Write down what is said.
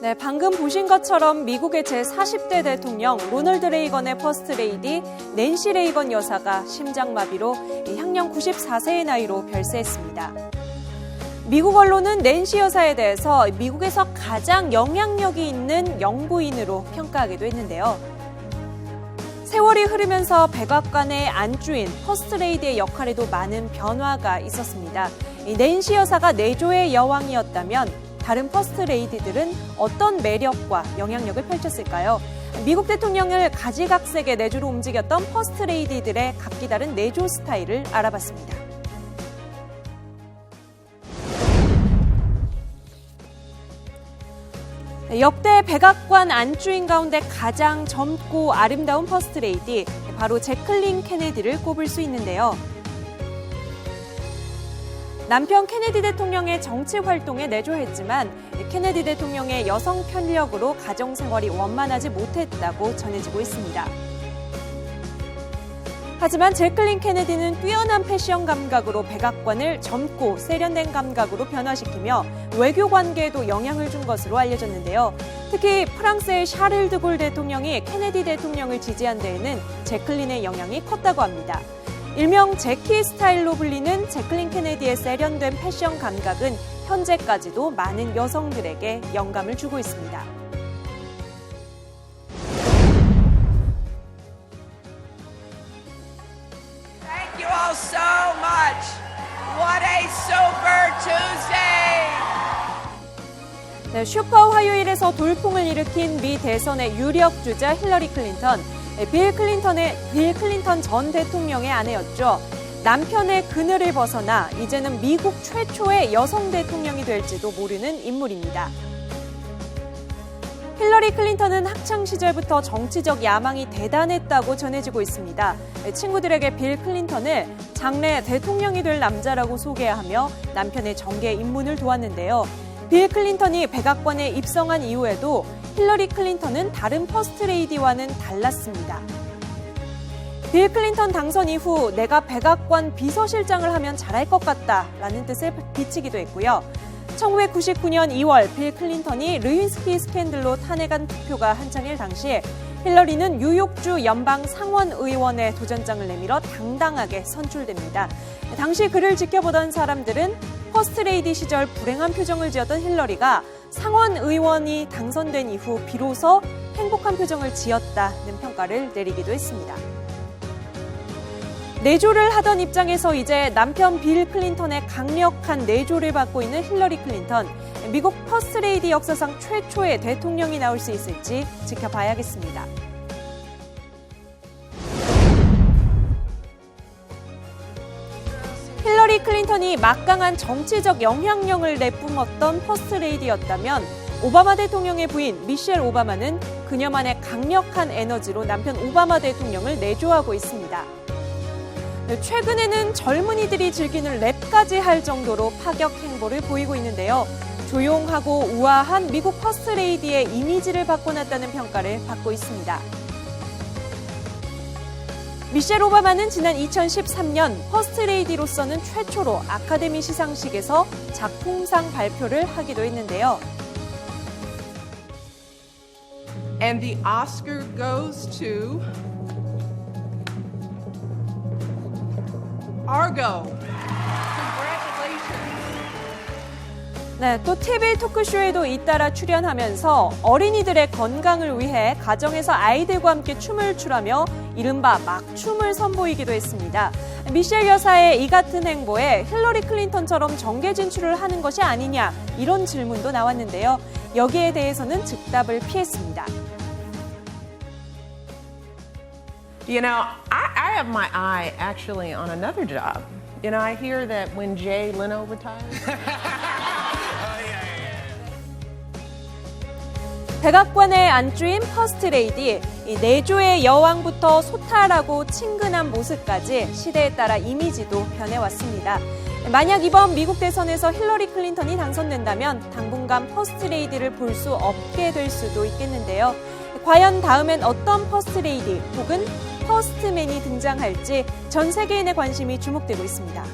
네, 방금 보신 것처럼 미국의 제40대 대통령 로널드 레이건의 퍼스트 레이디 낸시 레이건 여사가 심장마비로 향년 94세의 나이로 별세했습니다. 미국 언론은 낸시 여사에 대해서 미국에서 가장 영향력이 있는 영부인으로 평가하기도 했는데요. 세월이 흐르면서 백악관의 안주인 퍼스트 레이디의 역할에도 많은 변화가 있었습니다. 낸시 여사가 내조의 여왕이었다면 다른 퍼스트 레이디들은 어떤 매력과 영향력을 펼쳤을까요? 미국 대통령을 가지각색의 내조로 움직였던 퍼스트 레이디들의 각기 다른 내조 스타일을 알아봤습니다. 역대 백악관 안주인 가운데 가장 젊고 아름다운 퍼스트 레이디, 바로 제클린 케네디를 꼽을 수 있는데요. 남편 케네디 대통령의 정치 활동에 내조했지만 케네디 대통령의 여성 편력으로 가정 생활이 원만하지 못했다고 전해지고 있습니다. 하지만 제클린 케네디는 뛰어난 패션 감각으로 백악관을 젊고 세련된 감각으로 변화시키며 외교 관계에도 영향을 준 것으로 알려졌는데요. 특히 프랑스의 샤를 드골 대통령이 케네디 대통령을 지지한 데에는 제클린의 영향이 컸다고 합니다. 일명 제키 스타일로 불리는 제클린 케네디의 세련된 패션 감각은 현재까지도 많은 여성들에게 영감을 주고 있습니다. Thank you all so much. What a Super Tuesday! 네, 슈퍼 화요일에서 돌풍을 일으킨 미 대선의 유력 주자 힐러리 클린턴. 빌 클린턴 전 대통령의 아내였죠. 남편의 그늘을 벗어나 이제는 미국 최초의 여성 대통령이 될지도 모르는 인물입니다. 힐러리 클린턴은 학창 시절부터 정치적 야망이 대단했다고 전해지고 있습니다. 친구들에게 빌 클린턴을 장래 대통령이 될 남자라고 소개하며 남편의 정계 입문을 도왔는데요. 빌 클린턴이 백악관에 입성한 이후에도 힐러리 클린턴은 다른 퍼스트 레이디와는 달랐습니다. 빌 클린턴 당선 이후 내가 백악관 비서실장을 하면 잘할 것 같다라는 뜻을 비치기도 했고요. 1999년 2월 빌 클린턴이 르윈스키 스캔들로 탄핵한 투표가 한창일 당시 힐러리는 뉴욕주 연방 상원의원에 도전장을 내밀어 당당하게 선출됩니다. 당시 그를 지켜보던 사람들은 퍼스트레이디 시절 불행한 표정을 지었던 힐러리가 상원의원이 당선된 이후 비로소 행복한 표정을 지었다는 평가를 내리기도 했습니다. 내조를 하던 입장에서 이제 남편 빌 클린턴의 강력한 내조를 받고 있는 힐러리 클린턴. 미국 퍼스트레이디 역사상 최초의 대통령이 나올 수 있을지 지켜봐야겠습니다. 힐러리 클린턴이 막강한 정치적 영향력을 내뿜었던 퍼스트레이디였다면 오바마 대통령의 부인 미셸 오바마는 그녀만의 강력한 에너지로 남편 오바마 대통령을 내조하고 있습니다. 최근에는 젊은이들이 즐기는 랩까지 할 정도로 파격 행보를 보이고 있는데요. 조용하고 우아한 미국 퍼스트레이디의 이미지를 바꿔놨다는 평가를 받고 있습니다. 미셸 오바마는 지난 2013년 퍼스트레이디로서는 최초로 아카데미 시상식에서 작품상 발표를 하기도 했는데요. And the Oscar goes to Argo. Congratulations. 네, 또 TV 토크쇼에도 잇따라 출연하면서 어린이들의 건강을 위해 가정에서 아이들과 함께 춤을 추라며 이른바 막춤을 선보이기도 했습니다. 미셸 여사의 이 같은 행보에 힐러리 클린턴처럼 정계 진출을 하는 것이 아니냐 이런 질문도 나왔는데요. 여기에 대해서는 즉답을 피했습니다. You know, I have my eye actually on another job. You know, I hear that when Jay Leno retires. 백악관의 안주인 퍼스트레이디, 이 내조의 여왕부터 소탈하고 친근한 모습까지 시대에 따라 이미지도 변해왔습니다. 만약 이번 미국 대선에서 힐러리 클린턴이 당선된다면 당분간 퍼스트레이디를 볼 수 없게 될 수도 있겠는데요. 과연 다음엔 어떤 퍼스트레이디 혹은 퍼스트맨이 등장할지 전 세계인의 관심이 주목되고 있습니다.